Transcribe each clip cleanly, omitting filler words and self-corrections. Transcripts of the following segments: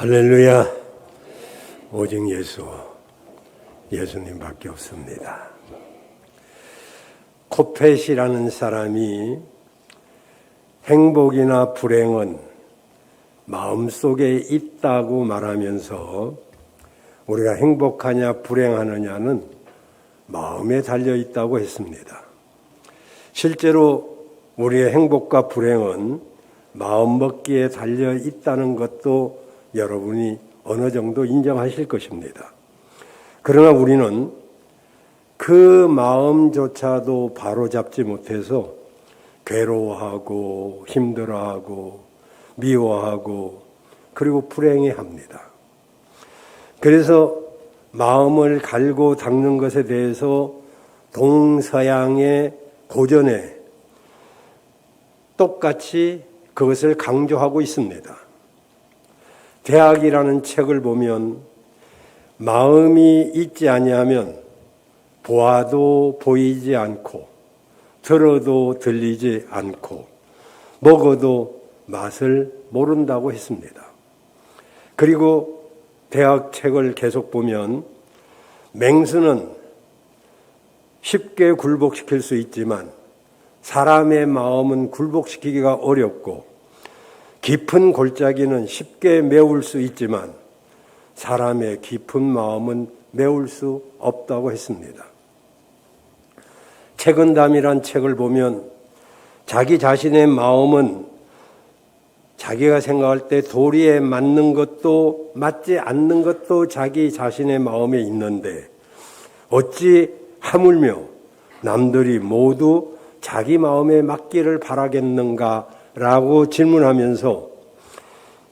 할렐루야. 오직 예수님밖에 없습니다. 코펫이라는 사람이 행복이나 불행은 마음속에 있다고 말하면서 우리가 행복하냐 불행하느냐는 마음에 달려 있다고 했습니다. 실제로 우리의 행복과 불행은 마음먹기에 달려 있다는 것도 여러분이 어느 정도 인정하실 것입니다. 그러나 우리는 그 마음조차도 바로잡지 못해서 괴로워하고 힘들어하고 미워하고 그리고 불행해합니다. 그래서 마음을 갈고 닦는 것에 대해서 동서양의 고전에 똑같이 그것을 강조하고 있습니다. 대학이라는 책을 보면 마음이 있지 아니하면 보아도 보이지 않고 들어도 들리지 않고 먹어도 맛을 모른다고 했습니다. 그리고 대학 책을 계속 보면 맹수는 쉽게 굴복시킬 수 있지만 사람의 마음은 굴복시키기가 어렵고 깊은 골짜기는 쉽게 메울 수 있지만 사람의 깊은 마음은 메울 수 없다고 했습니다. 책은담이란 책을 보면 자기 자신의 마음은 자기가 생각할 때 도리에 맞는 것도 맞지 않는 것도 자기 자신의 마음에 있는데 어찌 하물며 남들이 모두 자기 마음에 맞기를 바라겠는가라고 질문하면서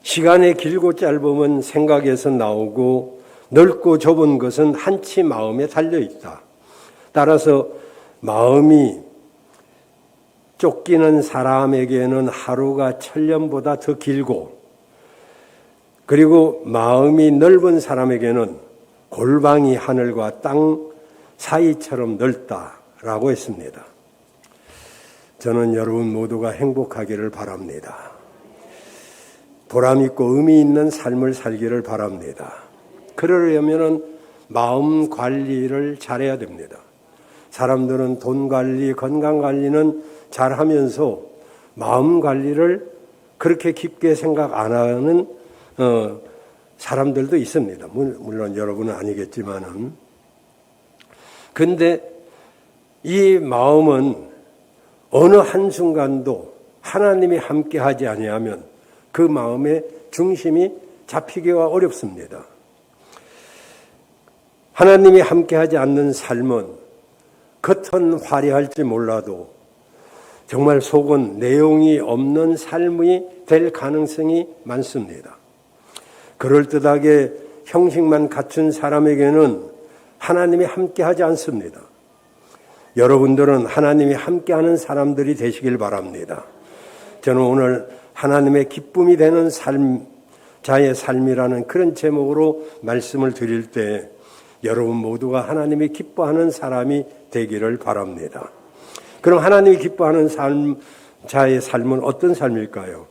시간이 길고 짧으면 생각에서 나오고 넓고 좁은 것은 한치 마음에 달려있다. 따라서 마음이 쫓기는 사람에게는 하루가 천년보다 더 길고 그리고 마음이 넓은 사람에게는 골방이 하늘과 땅 사이처럼 넓다라고 했습니다. 저는 여러분 모두가 행복하기를 바랍니다. 보람있고 의미 있는 삶을 살기를 바랍니다. 그러려면 마음 관리를 잘해야 됩니다. 사람들은 돈 관리, 건강 관리는 잘하면서 마음 관리를 그렇게 깊게 생각 안 하는 사람들도 있습니다. 물론 여러분은 아니겠지만은. 근데 이 마음은 어느 한순간도 하나님이 함께하지 아니하면 그 마음의 중심이 잡히기가 어렵습니다. 하나님이 함께하지 않는 삶은 겉은 화려할지 몰라도 정말 속은 내용이 없는 삶이 될 가능성이 많습니다. 그럴듯하게 형식만 갖춘 사람에게는 하나님이 함께하지 않습니다. 여러분들은 하나님이 함께하는 사람들이 되시길 바랍니다. 저는 오늘 하나님의 기쁨이 되는 삶, 자의 삶이라는 그런 제목으로 말씀을 드릴 때 여러분 모두가 하나님이 기뻐하는 사람이 되기를 바랍니다. 그럼 하나님이 기뻐하는 삶, 자의 삶은 어떤 삶일까요?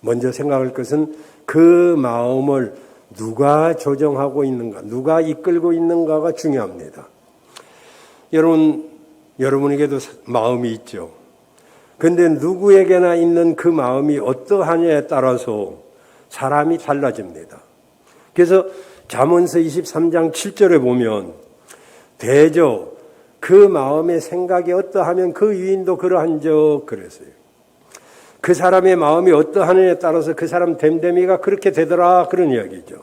먼저 생각할 것은 그 마음을 누가 조정하고 있는가, 누가 이끌고 있는가가 중요합니다. 여러분에게도 마음이 있죠. 그런데 누구에게나 있는 그 마음이 어떠하냐에 따라서 사람이 달라집니다. 그래서 잠언서 23장 7절에 보면 대저 그 마음의 생각이 어떠하면 그 유인도 그러한적 그랬어요. 그 사람의 마음이 어떠하느냐에 따라서 그 사람 됨됨이가 그렇게 되더라 그런 이야기죠.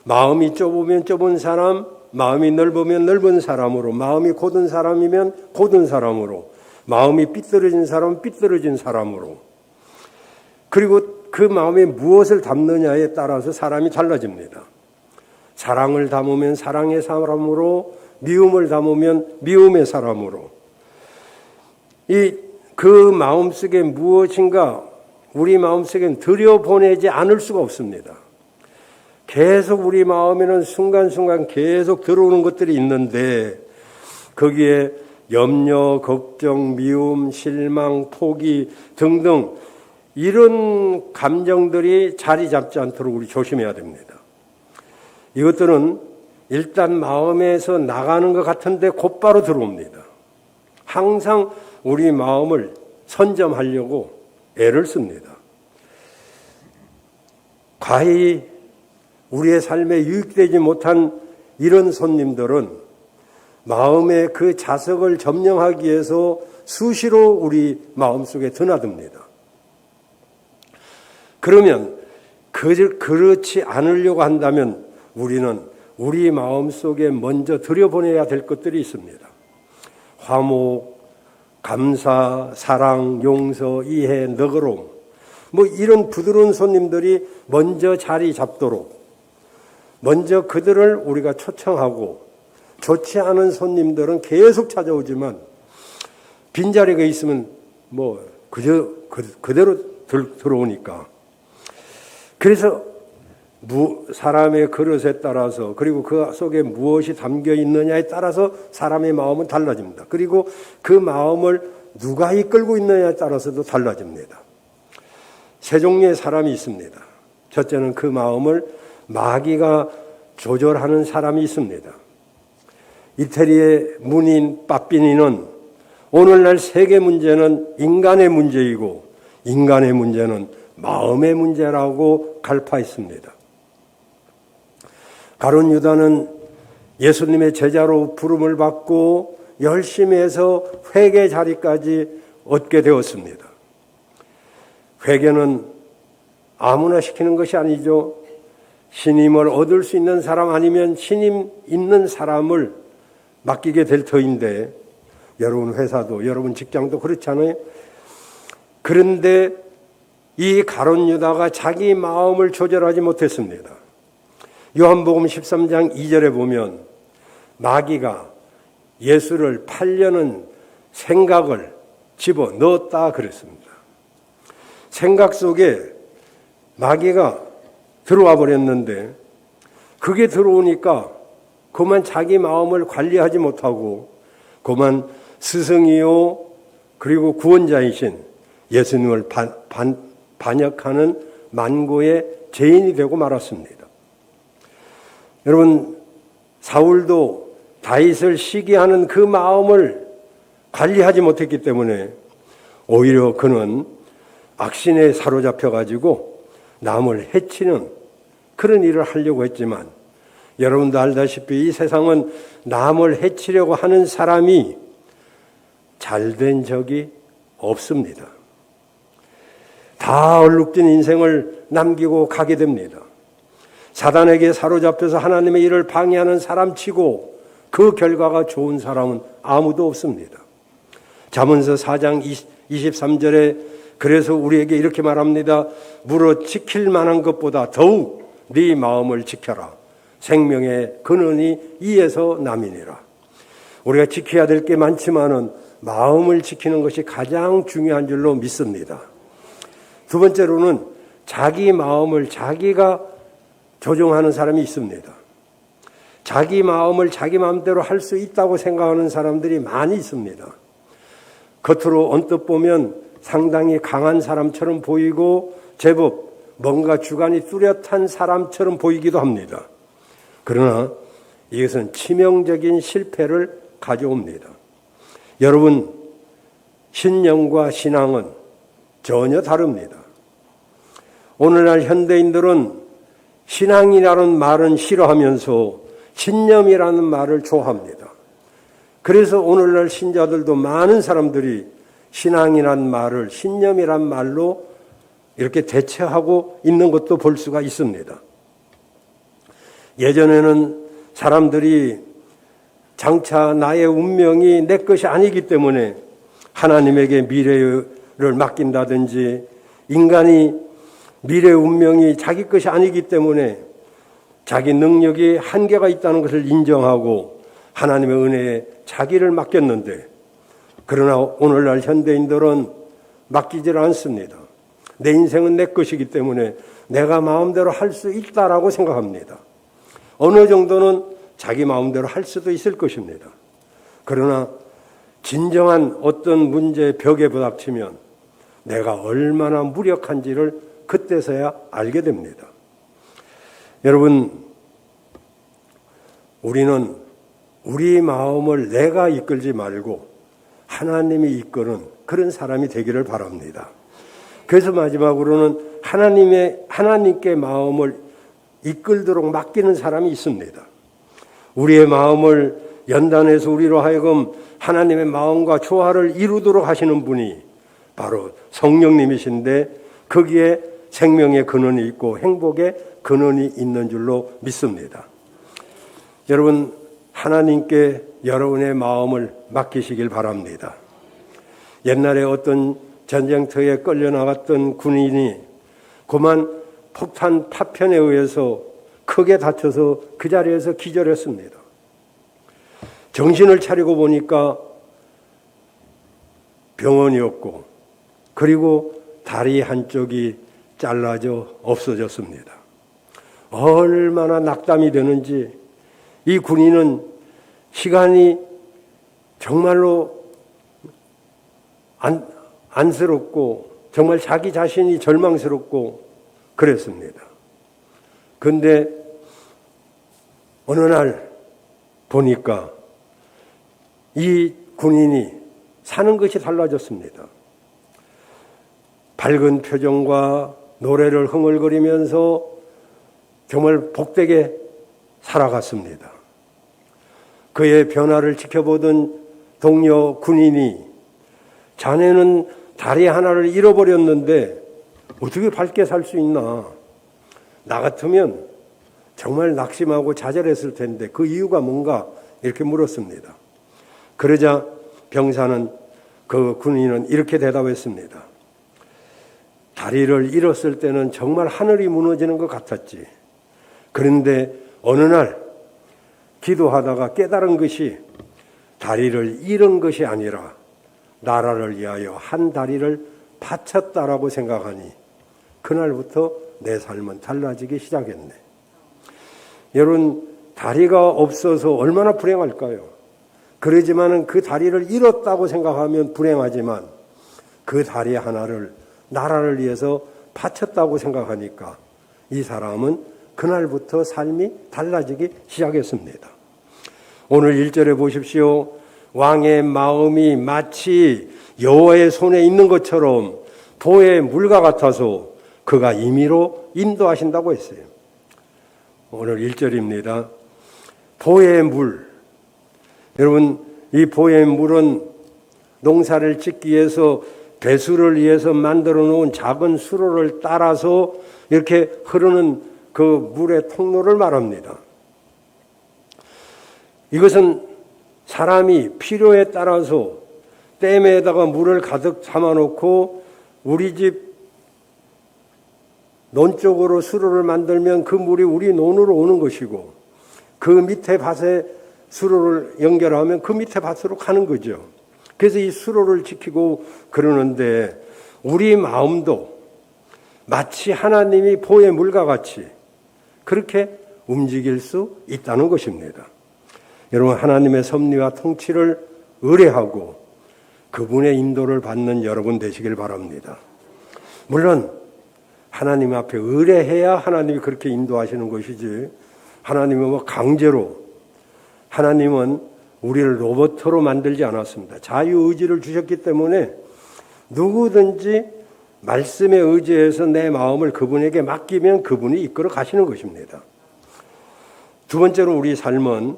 마음이 좁으면 좁은 사람, 마음이 넓으면 넓은 사람으로, 마음이 곧은 사람이면 곧은 사람으로, 마음이 삐뚤어진 사람은 삐뚤어진 사람으로, 그리고 그 마음에 무엇을 담느냐에 따라서 사람이 달라집니다. 사랑을 담으면 사랑의 사람으로, 미움을 담으면 미움의 사람으로. 그 마음속에 무엇인가 우리 마음속엔 들여보내지 않을 수가 없습니다. 계속 우리 마음에는 순간순간 계속 들어오는 것들이 있는데 거기에 염려, 걱정, 미움, 실망, 포기 등등 이런 감정들이 자리 잡지 않도록 우리 조심해야 됩니다. 이것들은 일단 마음에서 나가는 것 같은데 곧바로 들어옵니다. 항상 우리 마음을 선점하려고 애를 씁니다. 과히 우리의 삶에 유익되지 못한 이런 손님들은 마음의 그 자석을 점령하기 위해서 수시로 우리 마음속에 드나듭니다. 그러면 그렇지 않으려고 한다면 우리는 우리 마음속에 먼저 들여보내야 될 것들이 있습니다. 화목, 감사, 사랑, 용서, 이해, 너그러움, 이런 부드러운 손님들이 먼저 자리 잡도록 먼저 그들을 우리가 초청하고, 좋지 않은 손님들은 계속 찾아오지만 빈자리가 있으면 그대로 들어오니까. 그래서 사람의 그릇에 따라서, 그리고 그 속에 무엇이 담겨 있느냐에 따라서 사람의 마음은 달라집니다. 그리고 그 마음을 누가 이끌고 있느냐에 따라서도 달라집니다. 세 종류의 사람이 있습니다. 첫째는 그 마음을 마귀가 조절하는 사람이 있습니다. 이태리의 문인 빠삐니는 오늘날 세계 문제는 인간의 문제이고 인간의 문제는 마음의 문제라고 갈파했습니다. 가룟 유다는 예수님의 제자로 부름을 받고 열심히 해서 회개 자리까지 얻게 되었습니다. 회개는 아무나 시키는 것이 아니죠. 신임을 얻을 수 있는 사람 아니면 신임 있는 사람을 맡기게 될 터인데, 여러분 회사도 여러분 직장도 그렇잖아요. 그런데 이 가룟 유다가 자기 마음을 조절하지 못했습니다. 요한복음 13장 2절에 보면 마귀가 예수를 팔려는 생각을 집어 넣었다 그랬습니다. 생각 속에 마귀가 들어와 버렸는데, 그게 들어오니까 그만 자기 마음을 관리하지 못하고 그만 스승이요 그리고 구원자이신 예수님을 반역하는 만고의 죄인이 되고 말았습니다. 여러분, 사울도 다윗을 시기하는 그 마음을 관리하지 못했기 때문에 오히려 그는 악신에 사로잡혀가지고 남을 해치는 그런 일을 하려고 했지만, 여러분도 알다시피 이 세상은 남을 해치려고 하는 사람이 잘된 적이 없습니다. 다 얼룩진 인생을 남기고 가게 됩니다. 사단에게 사로잡혀서 하나님의 일을 방해하는 사람치고 그 결과가 좋은 사람은 아무도 없습니다. 잠언서 4장 23절에 그래서 우리에게 이렇게 말합니다. 물어 지킬 만한 것보다 더욱 네 마음을 지켜라. 생명의 근원이 이에서 남이니라. 우리가 지켜야 될 게 많지만은 마음을 지키는 것이 가장 중요한 줄로 믿습니다. 두 번째로는 자기 마음을 자기가 조종하는 사람이 있습니다. 자기 마음을 자기 마음대로 할 수 있다고 생각하는 사람들이 많이 있습니다. 겉으로 언뜻 보면 상당히 강한 사람처럼 보이고 제법 뭔가 주관이 뚜렷한 사람처럼 보이기도 합니다. 그러나 이것은 치명적인 실패를 가져옵니다. 여러분, 신념과 신앙은 전혀 다릅니다. 오늘날 현대인들은 신앙이라는 말은 싫어하면서 신념이라는 말을 좋아합니다. 그래서 오늘날 신자들도 많은 사람들이 신앙이란 말을 신념이란 말로 이렇게 대체하고 있는 것도 볼 수가 있습니다. 예전에는 사람들이 장차 나의 운명이 내 것이 아니기 때문에 하나님에게 미래를 맡긴다든지, 인간이 미래 운명이 자기 것이 아니기 때문에 자기 능력이 한계가 있다는 것을 인정하고 하나님의 은혜에 자기를 맡겼는데, 그러나 오늘날 현대인들은 맡기질 않습니다. 내 인생은 내 것이기 때문에 내가 마음대로 할 수 있다라고 생각합니다. 어느 정도는 자기 마음대로 할 수도 있을 것입니다. 그러나 진정한 어떤 문제의 벽에 부닥치면 내가 얼마나 무력한지를 그때서야 알게 됩니다. 여러분, 우리는 우리 마음을 내가 이끌지 말고 하나님이 이끄는 그런 사람이 되기를 바랍니다. 그래서 마지막으로는 하나님께 마음을 이끌도록 맡기는 사람이 있습니다. 우리의 마음을 연단해서 우리로 하여금 하나님의 마음과 조화를 이루도록 하시는 분이 바로 성령님이신데 거기에 생명의 근원이 있고 행복의 근원이 있는 줄로 믿습니다. 여러분, 하나님께 여러분의 마음을 맡기시길 바랍니다. 옛날에 어떤 전쟁터에 끌려나갔던 군인이 그만 폭탄 파편에 의해서 크게 다쳐서 그 자리에서 기절했습니다. 정신을 차리고 보니까 병원이었고 그리고 다리 한쪽이 잘라져 없어졌습니다. 얼마나 낙담이 되는지 이 군인은 시간이 정말로 안쓰럽고 정말 자기 자신이 절망스럽고 그랬습니다. 그런데 어느 날 보니까 이 군인이 사는 것이 달라졌습니다. 밝은 표정과 노래를 흥얼거리면서 정말 복되게 살아갔습니다. 그의 변화를 지켜보던 동료 군인이 자네는 다리 하나를 잃어버렸는데 어떻게 밝게 살 수 있나? 나 같으면 정말 낙심하고 좌절했을 텐데 그 이유가 뭔가? 이렇게 물었습니다. 그러자 병사는 그 군인은 이렇게 대답했습니다. 다리를 잃었을 때는 정말 하늘이 무너지는 것 같았지. 그런데 어느 날 기도하다가 깨달은 것이 다리를 잃은 것이 아니라 나라를 위하여 한 다리를 바쳤다라고 생각하니 그날부터 내 삶은 달라지기 시작했네. 여러분, 다리가 없어서 얼마나 불행할까요? 그러지만은 그 다리를 잃었다고 생각하면 불행하지만 그 다리 하나를 나라를 위해서 바쳤다고 생각하니까 이 사람은 그날부터 삶이 달라지기 시작했습니다. 오늘 1절에 보십시오. 왕의 마음이 마치 여호와의 손에 있는 것처럼 보의 물과 같아서 그가 임의로 인도하신다고 했어요. 오늘 1절입니다. 보의 물. 여러분, 이 보의 물은 농사를 짓기 위해서 배수를 위해서 만들어 놓은 작은 수로를 따라서 이렇게 흐르는 그 물의 통로를 말합니다. 이것은 사람이 필요에 따라서 댐에다가 물을 가득 담아놓고 우리 집 논 쪽으로 수로를 만들면 그 물이 우리 논으로 오는 것이고 그 밑에 밭에 수로를 연결하면 그 밑에 밭으로 가는 거죠. 그래서 이 수로를 지키고 그러는데 우리 마음도 마치 하나님이 보의 물과 같이 그렇게 움직일 수 있다는 것입니다. 여러분, 하나님의 섭리와 통치를 의뢰하고 그분의 인도를 받는 여러분 되시길 바랍니다. 물론 하나님 앞에 의뢰해야 하나님이 그렇게 인도하시는 것이지 하나님은 뭐 강제로, 하나님은 우리를 로봇으로 만들지 않았습니다. 자유의지를 주셨기 때문에 누구든지 말씀에 의지해서 내 마음을 그분에게 맡기면 그분이 이끌어 가시는 것입니다. 두 번째로 우리 삶은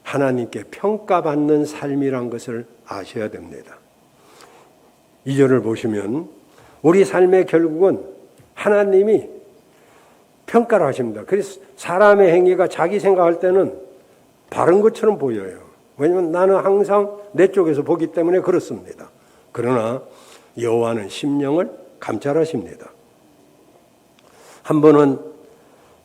하나님께 평가받는 삶이란 것을 아셔야 됩니다. 2절을 보시면 우리 삶의 결국은 하나님이 평가를 하십니다. 그래서 사람의 행위가 자기 생각할 때는 바른 것처럼 보여요. 왜냐하면 나는 항상 내 쪽에서 보기 때문에 그렇습니다. 그러나 여호와는 심령을 감찰하십니다. 한 번은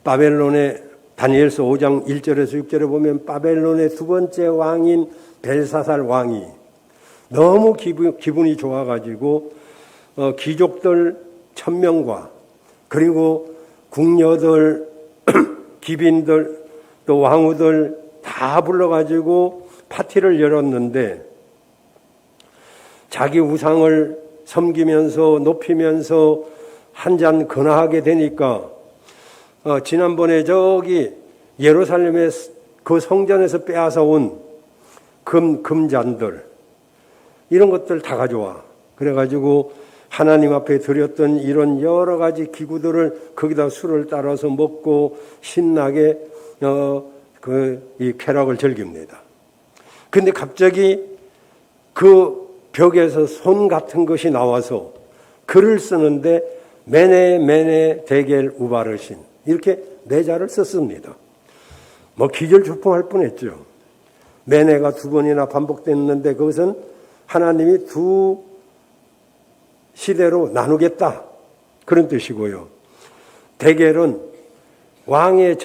바벨론의 다니엘서 5장 1절에서 6절에 보면 바벨론의 두 번째 왕인 벨사살 왕이 너무 기분이 좋아가지고 귀족들 1000명과 그리고 궁녀들, 기빈들, 또 왕후들 다 불러가지고 파티를 열었는데 자기 우상을 섬기면서 높이면서 한 잔 건하게 되니까 지난번에 저기 예루살렘의 그 성전에서 빼앗아 온 금잔들 이런 것들 다 가져와. 그래가지고 하나님 앞에 드렸던 이런 여러 가지 기구들을 거기다 술을 따라서 먹고 신나게 이 쾌락을 즐깁니다. 근데 갑자기 그 벽에서 손 같은 것이 나와서 글을 쓰는데 메네 데겔 우바르신 이렇게 네 자를 썼습니다. 뭐 기절초풍할 뻔했죠. 메네가 두 번이나 반복됐는데 그것은 하나님이 두 시대로 나누겠다 그런 뜻이고요. 데겔은 왕을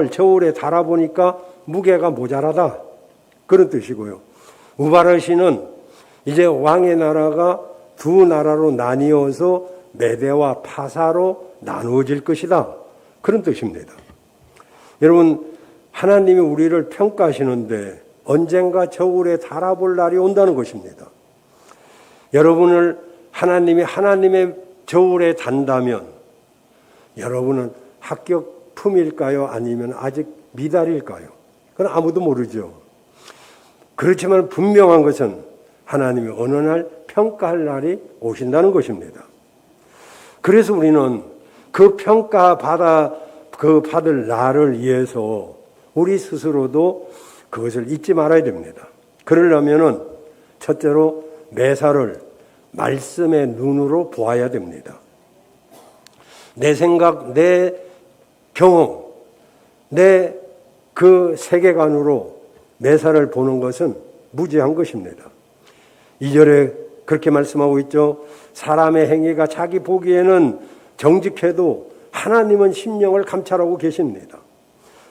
저울에 달아보니까 무게가 모자라다 그런 뜻이고요. 우바르신은 이제 왕의 나라가 두 나라로 나뉘어서 메대와 파사로 나누어질 것이다 그런 뜻입니다. 여러분 하나님이 우리를 평가하시는데 언젠가 저울에 달아볼 날이 온다는 것입니다. 여러분을 하나님이 하나님의 저울에 단다면 여러분은 합격품일까요? 아니면 아직 미달일까요? 그건 아무도 모르죠. 그렇지만 분명한 것은 하나님이 어느 날 평가할 날이 오신다는 것입니다. 그래서 우리는 그 받을 날을 위해서 우리 스스로도 그것을 잊지 말아야 됩니다. 그러려면은 첫째로 매사를 말씀의 눈으로 보아야 됩니다. 내 생각, 내 경험, 내 그 세계관으로 매사를 보는 것은 무지한 것입니다. 2절에 그렇게 말씀하고 있죠. 사람의 행위가 자기 보기에는 정직해도 하나님은 심령을 감찰하고 계십니다.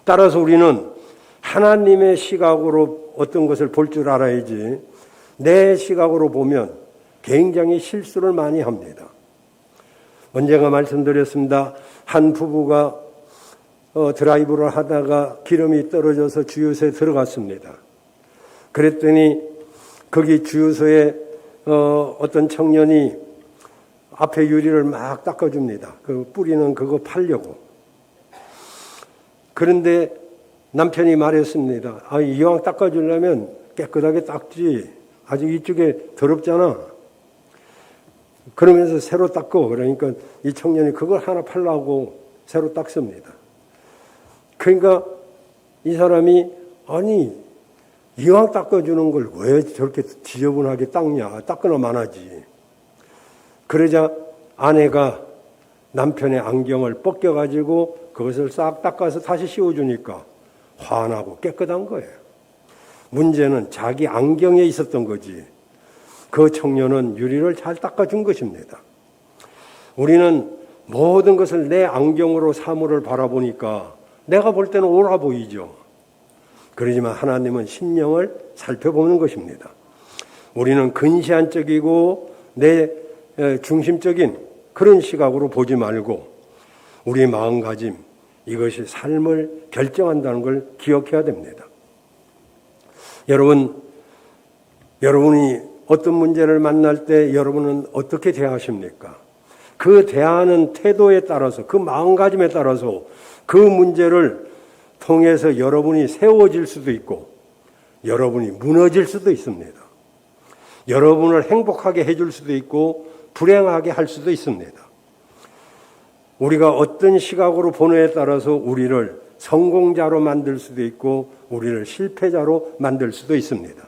따라서 우리는 하나님의 시각으로 어떤 것을 볼 줄 알아야지 내 시각으로 보면 굉장히 실수를 많이 합니다. 언젠가 말씀드렸습니다. 한 부부가 드라이브를 하다가 기름이 떨어져서 주유소에 들어갔습니다. 그랬더니 거기 주유소에 어떤 청년이 앞에 유리를 막 닦아줍니다. 그 뿌리는 그거 팔려고. 그런데 남편이 말했습니다. 이왕 닦아주려면 깨끗하게 닦지. 아직 이쪽에 더럽잖아. 그러면서 새로 닦고 그러니까 이 청년이 그걸 하나 팔라고 새로 닦습니다. 그러니까 이 사람이 아니 이왕 닦아주는 걸 왜 저렇게 지저분하게 닦냐. 닦거나 만하지. 그러자 아내가 남편의 안경을 벗겨가지고 그것을 싹 닦아서 다시 씌워주니까 환하고 깨끗한 거예요. 문제는 자기 안경에 있었던 거지. 그 청년은 유리를 잘 닦아준 것입니다. 우리는 모든 것을 내 안경으로 사물을 바라보니까 내가 볼 때는 옳아 보이죠. 그러지만 하나님은 심령을 살펴보는 것입니다. 우리는 근시안적이고 내 중심적인 그런 시각으로 보지 말고 우리의 마음가짐, 이것이 삶을 결정한다는 걸 기억해야 됩니다. 여러분이 어떤 문제를 만날 때 여러분은 어떻게 대하십니까? 그 대하는 태도에 따라서, 그 마음가짐에 따라서 그 문제를 통해서 여러분이 세워질 수도 있고 여러분이 무너질 수도 있습니다. 여러분을 행복하게 해줄 수도 있고 불행하게 할 수도 있습니다. 우리가 어떤 시각으로 보느냐에 따라서 우리를 성공자로 만들 수도 있고 우리를 실패자로 만들 수도 있습니다.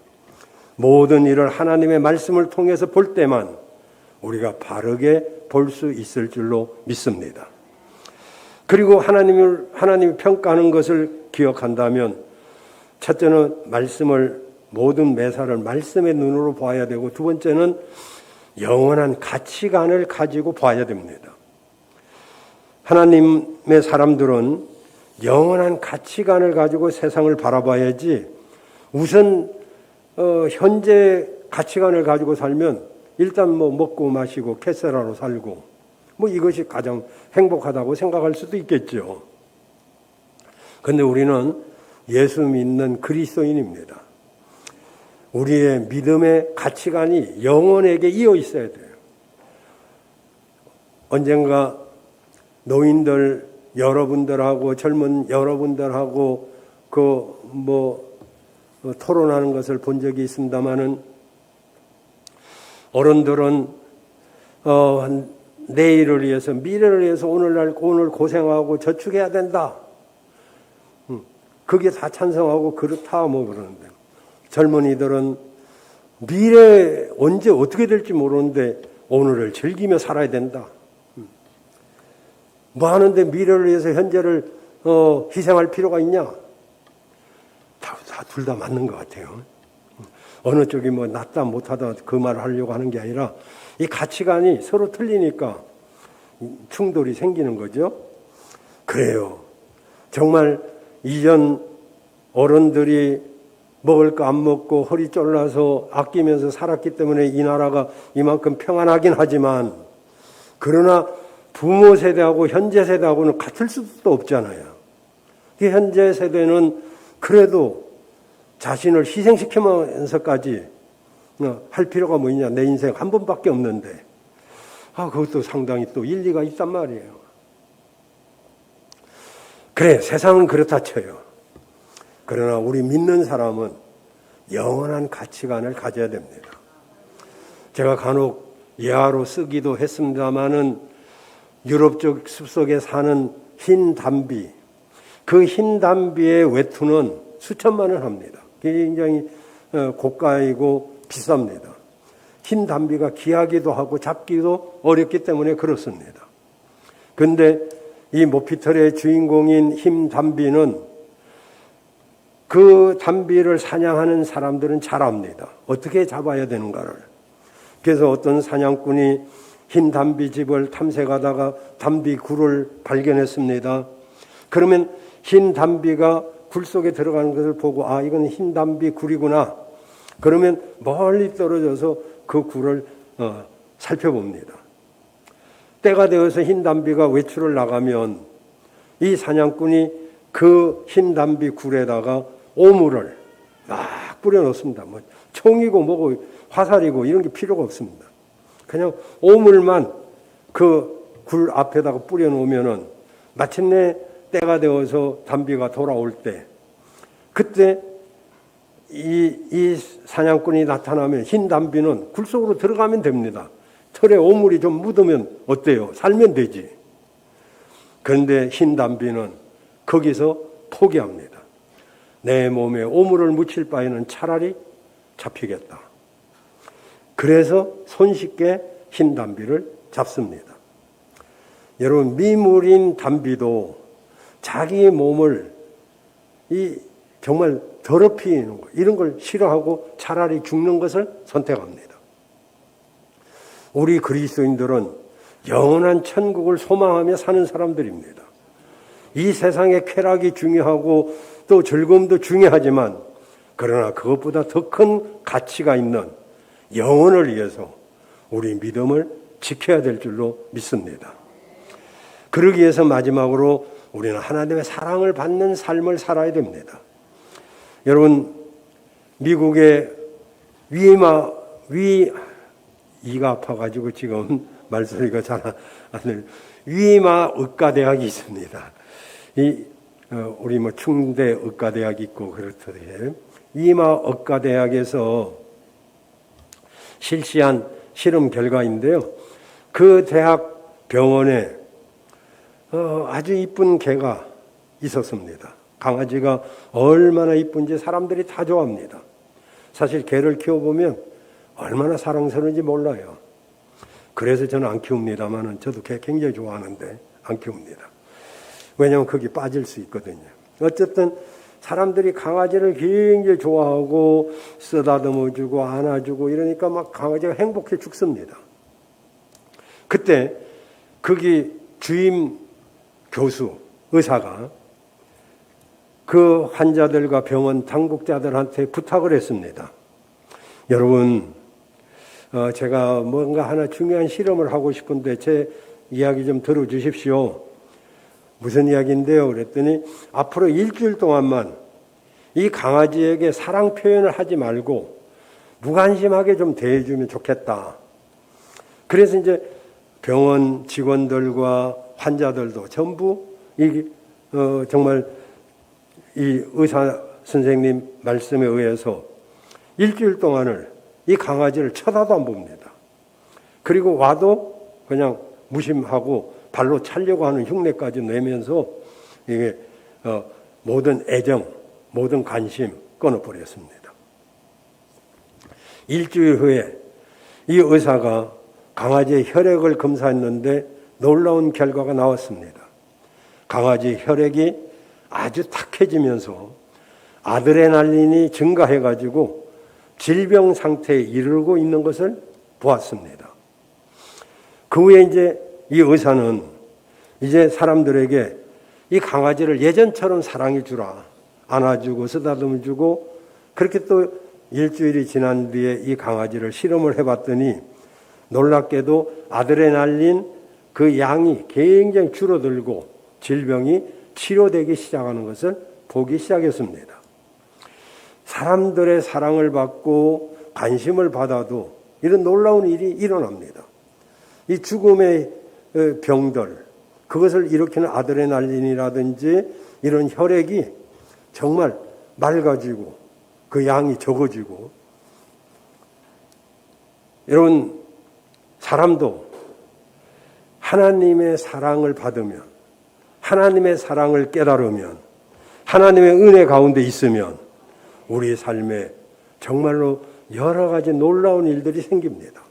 모든 일을 하나님의 말씀을 통해서 볼 때만 우리가 바르게 볼 수 있을 줄로 믿습니다. 그리고 하나님이 평가하는 것을 기억한다면 첫째는 모든 매사를 말씀의 눈으로 봐야 되고 두 번째는 영원한 가치관을 가지고 봐야 됩니다. 하나님의 사람들은 영원한 가치관을 가지고 세상을 바라봐야지 우선 현재 가치관을 가지고 살면 일단 먹고 마시고 캐세라로 살고 이것이 가장 행복하다고 생각할 수도 있겠죠. 그런데 우리는 예수 믿는 그리스도인입니다. 우리의 믿음의 가치관이 영혼에게 이어 있어야 돼요. 언젠가 노인들 여러분들하고 젊은 여러분들하고 토론하는 것을 본 적이 있습니다마는 어른들은 내일을 위해서 미래를 위해서 오늘 고생하고 저축해야 된다. 그게 다 찬성하고 그렇다 그러는데 젊은이들은 미래 언제 어떻게 될지 모르는데 오늘을 즐기며 살아야 된다. 뭐 하는데 미래를 위해서 현재를 희생할 필요가 있냐? 둘 다 맞는 것 같아요. 어느 쪽이 낫다 못하다 그 말을 하려고 하는 게 아니라 이 가치관이 서로 틀리니까 충돌이 생기는 거죠. 그래요. 정말 이전 어른들이 먹을 거 안 먹고 허리 쫄라서 아끼면서 살았기 때문에 이 나라가 이만큼 평안하긴 하지만 그러나 부모 세대하고 현재 세대하고는 같을 수도 없잖아요. 이 현재 세대는 그래도 자신을 희생시키면서까지 할 필요가 뭐 있냐. 내 인생 한 번밖에 없는데. 그것도 상당히 또 일리가 있단 말이에요. 그래, 세상은 그렇다 쳐요. 그러나 우리 믿는 사람은 영원한 가치관을 가져야 됩니다. 제가 간혹 예화로 쓰기도 했습니다마는 유럽 쪽 숲속에 사는 흰 담비, 그 흰 담비의 외투는 수천만 원 합니다. 굉장히 고가이고 비쌉니다. 흰 담비가 귀하기도 하고 잡기도 어렵기 때문에 그렇습니다. 그런데 이 모피털의 주인공인 흰 담비는 그 담비를 사냥하는 사람들은 잘 압니다. 어떻게 잡아야 되는가를. 그래서 어떤 사냥꾼이 흰 담비 집을 탐색하다가 담비 굴을 발견했습니다. 그러면 흰 담비가 굴 속에 들어가는 것을 보고 이건 흰 담비 굴이구나. 그러면 멀리 떨어져서 그 굴을 살펴봅니다. 때가 되어서 흰 담비가 외출을 나가면 이 사냥꾼이 그 흰 담비 굴에다가 오물을 막 뿌려놓습니다. 총이고 뭐고 화살이고 이런 게 필요가 없습니다. 그냥 오물만 그 굴 앞에다가 뿌려놓으면은 마침내 때가 되어서 담비가 돌아올 때 그때 이 사냥꾼이 나타나면 흰 담비는 굴 속으로 들어가면 됩니다. 털에 오물이 좀 묻으면 어때요? 살면 되지. 그런데 흰 담비는 거기서 포기합니다. 내 몸에 오물을 묻힐 바에는 차라리 잡히겠다. 그래서 손쉽게 흰 담비를 잡습니다. 여러분, 미물인 담비도 자기 몸을 정말 더럽히는 거, 이런 걸 싫어하고 차라리 죽는 것을 선택합니다. 우리 그리스도인들은 영원한 천국을 소망하며 사는 사람들입니다. 이 세상의 쾌락이 중요하고 또 즐거움도 중요하지만 그러나 그것보다 더 큰 가치가 있는 영혼을 위해서 우리 믿음을 지켜야 될 줄로 믿습니다. 그러기 위해서 마지막으로 우리는 하나님의 사랑을 받는 삶을 살아야 됩니다. 여러분, 미국의 이가 아파가지고 지금 말소리가 잘 안 들려요. 위마 의과대학이 있습니다. 우리 충대 의과대학이 있고 그렇듯이 위마 의과대학에서 실시한 실험 결과인데요. 그 대학 병원에 아주 이쁜 개가 있었습니다. 강아지가 얼마나 이쁜지 사람들이 다 좋아합니다. 사실 개를 키워보면 얼마나 사랑스러운지 몰라요. 그래서 저는 안 키웁니다만 저도 개 굉장히 좋아하는데 안 키웁니다. 왜냐하면 거기 빠질 수 있거든요. 어쨌든 사람들이 강아지를 굉장히 좋아하고 쓰다듬어주고 안아주고 이러니까 막 강아지가 행복해 죽습니다. 그때 거기 주임 교수, 의사가 그 환자들과 병원 당국자들한테 부탁을 했습니다. 여러분, 제가 뭔가 하나 중요한 실험을 하고 싶은데 제 이야기 좀 들어주십시오. 무슨 이야기인데요? 그랬더니 앞으로 일주일 동안만 이 강아지에게 사랑 표현을 하지 말고 무관심하게 좀 대해주면 좋겠다. 그래서 이제 병원 직원들과 환자들도 전부 정말 이 의사 선생님 말씀에 의해서 일주일 동안을 이 강아지를 쳐다도 안 봅니다. 그리고 와도 그냥 무심하고 발로 차려고 하는 흉내까지 내면서 이게 모든 애정, 모든 관심 끊어버렸습니다. 일주일 후에 이 의사가 강아지의 혈액을 검사했는데 놀라운 결과가 나왔습니다. 강아지 혈액이 아주 탁해지면서 아드레날린이 증가해가지고 질병 상태에 이르고 있는 것을 보았습니다. 그 후에 이제 이 의사는 이제 사람들에게 이 강아지를 예전처럼 사랑해 주라. 안아주고 쓰다듬어 주고 그렇게 또 일주일이 지난 뒤에 이 강아지를 실험을 해봤더니 놀랍게도 아드레날린 그 양이 굉장히 줄어들고 질병이 치료되기 시작하는 것을 보기 시작했습니다. 사람들의 사랑을 받고 관심을 받아도 이런 놀라운 일이 일어납니다. 이 죽음의 병들, 그것을 일으키는 아드레날린이라든지 이런 혈액이 정말 맑아지고 그 양이 적어지고, 여러분, 사람도 하나님의 사랑을 받으면, 하나님의 사랑을 깨달으면, 하나님의 은혜 가운데 있으면 우리 삶에 정말로 여러 가지 놀라운 일들이 생깁니다.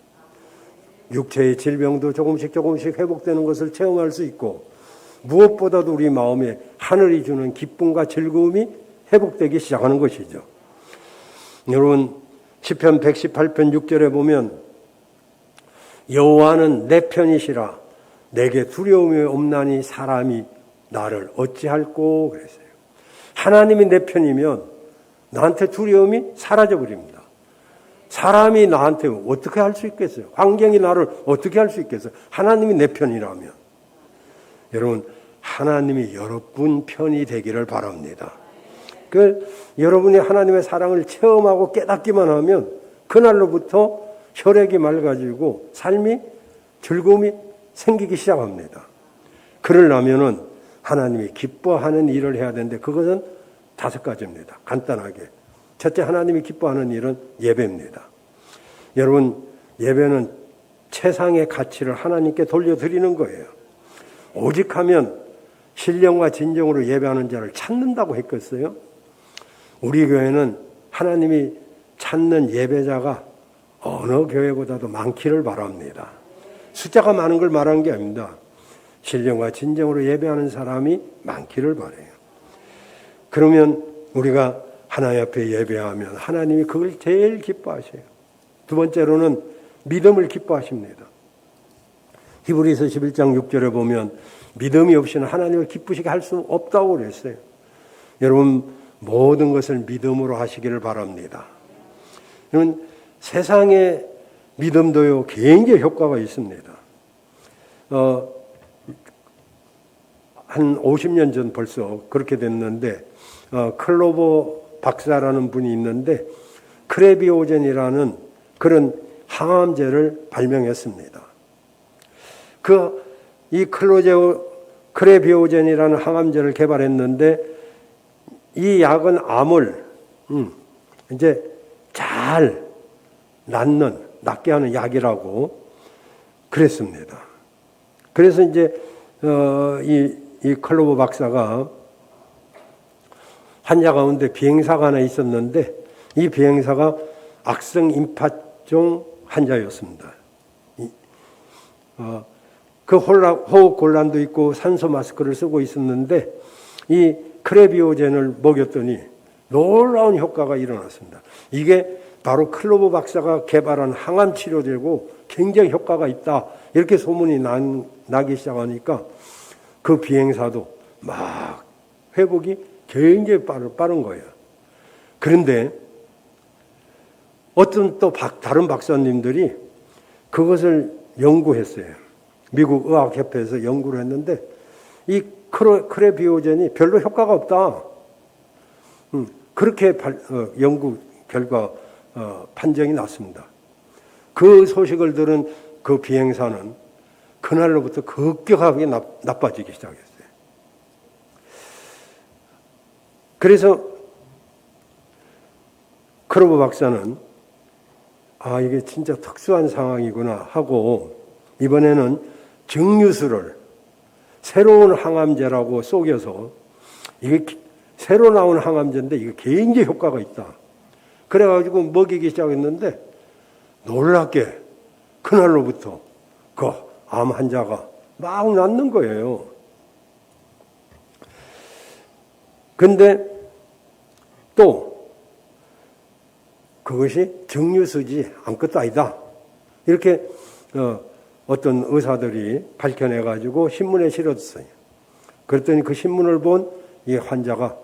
육체의 질병도 조금씩 회복되는 것을 체험할 수 있고, 무엇보다도 우리 마음에 하늘이 주는 기쁨과 즐거움이 회복되기 시작하는 것이죠. 여러분, 시편 118편 6절에 보면 여호와는 내 편이시라 내게 두려움이 없나니 사람이 나를 어찌할꼬 그랬어요. 하나님이 내 편이면 나한테 두려움이 사라져버립니다. 사람이 나한테 어떻게 할 수 있겠어요? 환경이 나를 어떻게 할 수 있겠어요? 하나님이 내 편이라면. 여러분, 하나님이 여러분 편이 되기를 바랍니다. 여러분이 하나님의 사랑을 체험하고 깨닫기만 하면 그날로부터 혈액이 맑아지고 삶이 즐거움이 생기기 시작합니다. 그러려면은 하나님이 기뻐하는 일을 해야 되는데 그것은 5가지입니다. 간단하게. 첫째, 하나님이 기뻐하는 일은 예배입니다. 여러분, 예배는 최상의 가치를 하나님께 돌려드리는 거예요. 오직 하면 신령과 진정으로 예배하는 자를 찾는다고 했겠어요? 우리 교회는 하나님이 찾는 예배자가 어느 교회보다도 많기를 바랍니다. 숫자가 많은 걸 말한 게 아닙니다. 신령과 진정으로 예배하는 사람이 많기를 바라요. 그러면 우리가 하나님 앞에 예배하면 하나님이 그걸 제일 기뻐하셔요. 두 번째로는 믿음을 기뻐하십니다. 히브리서 11장 6절에 보면 믿음이 없이는 하나님을 기쁘시게 할 수 없다고 그랬어요. 여러분, 모든 것을 믿음으로 하시기를 바랍니다. 여러분, 세상의 믿음도요 굉장히 효과가 있습니다. 한 50년 전 벌써 그렇게 됐는데 클로버 박사라는 분이 있는데 크레비오젠이라는 그런 항암제를 발명했습니다. 이 크레비오젠이라는 항암제를 개발했는데 이 약은 암을 이제 잘 낫게 하는 약이라고 그랬습니다. 그래서 이제 이 클로버 박사가 환자 가운데 비행사가 하나 있었는데 이 비행사가 악성 임파종 환자였습니다. 그 호흡 곤란도 있고 산소 마스크를 쓰고 있었는데 이 크레비오젠을 먹였더니 놀라운 효과가 일어났습니다. 이게 바로 클로버 박사가 개발한 항암 치료제고 굉장히 효과가 있다. 이렇게 소문이 나기 시작하니까 그 비행사도 막 회복이 굉장히 빠른 거예요. 그런데 어떤 또 다른 박사님들이 그것을 연구했어요. 미국 의학협회에서 연구를 했는데 이 크레비오젠이 별로 효과가 없다. 그렇게 연구 결과 판정이 났습니다. 그 소식을 들은 그 비행사는 그날로부터 급격하게 나빠지기 시작했어요. 그래서 크로버 박사는 이게 진짜 특수한 상황이구나 하고 이번에는 증류수를 새로운 항암제라고 속여서 이게 새로 나온 항암제인데 이게 굉장히 효과가 있다. 그래가지고 먹이기 시작했는데 놀랍게 그날로부터 그 암 환자가 막 낫는 거예요. 근데 또 그것이 증류수지 아무것도 아니다. 이렇게 어떤 의사들이 밝혀내가지고 신문에 실었어요. 그랬더니 그 신문을 본 이 환자가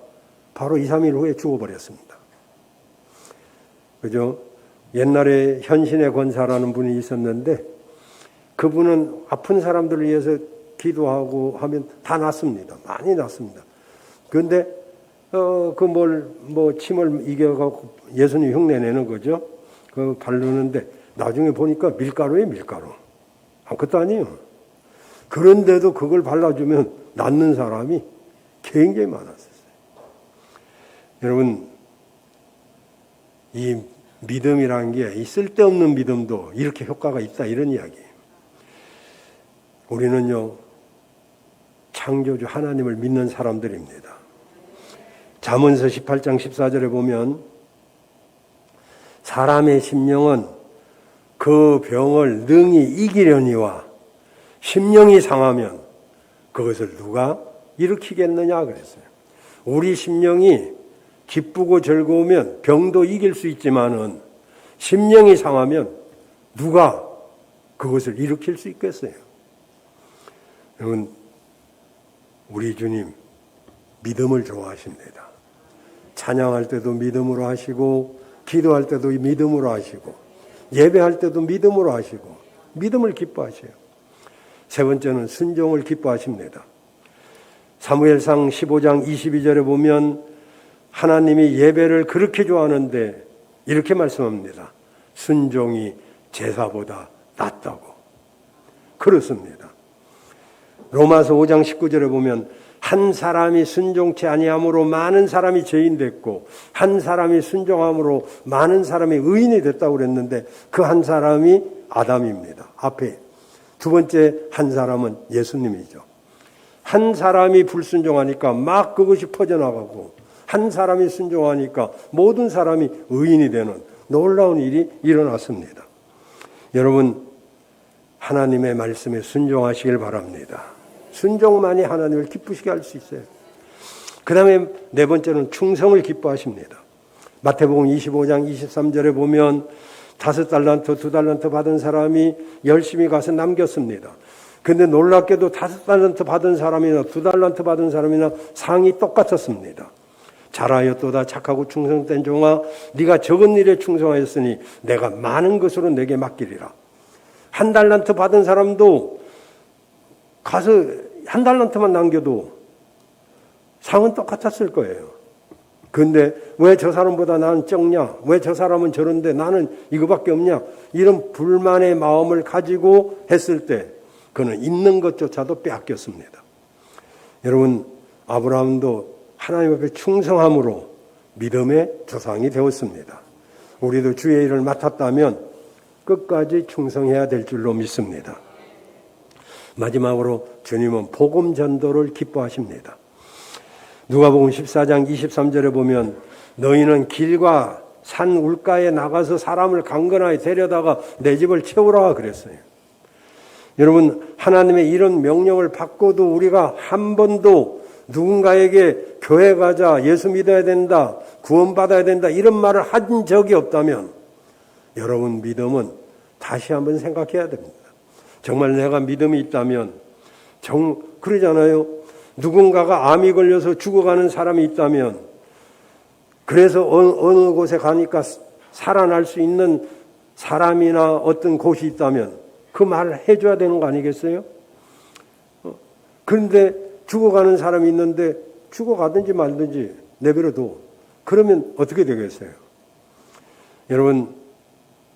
바로 2, 3일 후에 죽어버렸습니다. 그죠? 옛날에 현신의 권사라는 분이 있었는데 그분은 아픈 사람들을 위해서 기도하고 하면 다 낫습니다. 많이 낫습니다. 그런데 침을 이겨갖고 예수님 흉내 내는 거죠. 그 바르는데 나중에 보니까 밀가루예요, 밀가루. 아무것도 아니에요. 그런데도 그걸 발라주면 낫는 사람이 굉장히 많았었어요. 여러분, 이 믿음이라는 게 이 쓸데없는 믿음도 이렇게 효과가 있다 이런 이야기예요. 우리는요, 창조주 하나님을 믿는 사람들입니다. 잠언서 18장 14절에 보면 사람의 심령은 그 병을 능히 이기려니와 심령이 상하면 그것을 누가 일으키겠느냐 그랬어요. 우리 심령이 기쁘고 즐거우면 병도 이길 수 있지만은 심령이 상하면 누가 그것을 일으킬 수 있겠어요? 여러분, 우리 주님 믿음을 좋아하십니다. 찬양할 때도 믿음으로 하시고 기도할 때도 믿음으로 하시고 예배할 때도 믿음으로 하시고 믿음을 기뻐하셔요. 세 번째는 순종을 기뻐하십니다. 사무엘상 15장 22절에 보면 하나님이 예배를 그렇게 좋아하는데 이렇게 말씀합니다. 순종이 제사보다 낫다고. 그렇습니다. 로마서 5장 19절에 보면 한 사람이 순종치 아니함으로 많은 사람이 죄인 됐고 한 사람이 순종함으로 많은 사람이 의인이 됐다고 그랬는데 그 한 사람이 아담입니다. 앞에 두 번째 한 사람은 예수님이죠. 한 사람이 불순종하니까 막 그것이 퍼져나가고 한 사람이 순종하니까 모든 사람이 의인이 되는 놀라운 일이 일어났습니다. 여러분, 하나님의 말씀에 순종하시길 바랍니다. 순종만이 하나님을 기쁘시게 할 수 있어요. 그 다음에 네 번째는 충성을 기뻐하십니다. 마태복음 25장 23절에 보면 5달란트, 2달란트 받은 사람이 열심히 가서 남겼습니다. 근데 놀랍게도 5달란트 받은 사람이나 2달란트 받은 사람이나 상이 똑같았습니다. 잘하였도다 착하고 충성된 종아, 네가 적은 일에 충성하였으니 내가 많은 것으로 내게 맡기리라. 1달란트 받은 사람도 가서 1달란트만 남겨도 상은 똑같았을 거예요. 근데 왜 저 사람보다 나는 적냐? 왜 저 사람은 저런데 나는 이거밖에 없냐? 이런 불만의 마음을 가지고 했을 때 그는 있는 것조차도 빼앗겼습니다. 여러분, 아브라함도 하나님 앞에 충성함으로 믿음의 조상이 되었습니다. 우리도 주의 일을 맡았다면 끝까지 충성해야 될 줄로 믿습니다. 마지막으로 주님은 복음 전도를 기뻐하십니다. 누가복음 14장 23절에 보면 너희는 길과 산 울가에 나가서 사람을 강건하게 데려다가 내 집을 채우라 그랬어요. 여러분, 하나님의 이런 명령을 받고도 우리가 한 번도 누군가에게 교회 가자, 예수 믿어야 된다, 구원받아야 된다 이런 말을 한 적이 없다면 여러분 믿음은 다시 한번 생각해야 됩니다. 정말 내가 믿음이 있다면 그러잖아요. 누군가가 암이 걸려서 죽어가는 사람이 있다면 그래서 어느 곳에 가니까 살아날 수 있는 사람이나 어떤 곳이 있다면 그 말을 해줘야 되는 거 아니겠어요? 그런데 죽어가는 사람이 있는데 죽어가든지 말든지 내버려둬. 그러면 어떻게 되겠어요? 여러분,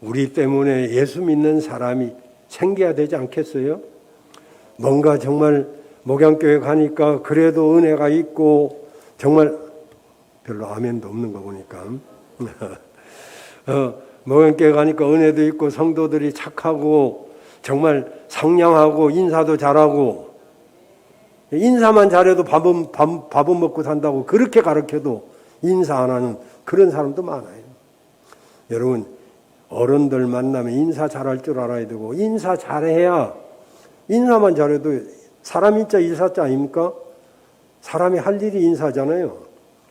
우리 때문에 예수 믿는 사람이 생겨야 되지 않겠어요? 뭔가 정말 목양교회 가니까 그래도 은혜가 있고 정말 별로 아멘도 없는 거 보니까 목양교회 가니까 은혜도 있고 성도들이 착하고 정말 상냥하고 인사도 잘하고 인사만 잘해도 밥은 먹고 산다고 그렇게 가르쳐도 인사 안 하는 그런 사람도 많아요. 여러분, 어른들 만나면 인사 잘할 줄 알아야 되고 인사 잘해야 인사만 잘해도 사람 인자 일사자 아닙니까? 사람이 할 일이 인사잖아요.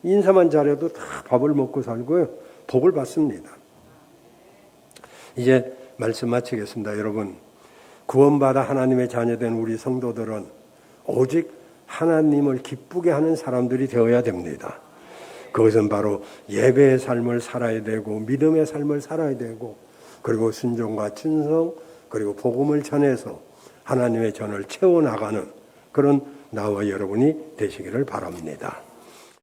인사만 잘해도 다 밥을 먹고 살고요. 복을 받습니다. 이제 말씀 마치겠습니다. 여러분, 구원받아 하나님의 자녀된 우리 성도들은 오직 하나님을 기쁘게 하는 사람들이 되어야 됩니다. 그것은 바로 예배의 삶을 살아야 되고 믿음의 삶을 살아야 되고 그리고 순종과 충성 그리고 복음을 전해서 하나님의 전을 채워나가는 그런 나와 여러분이 되시기를 바랍니다.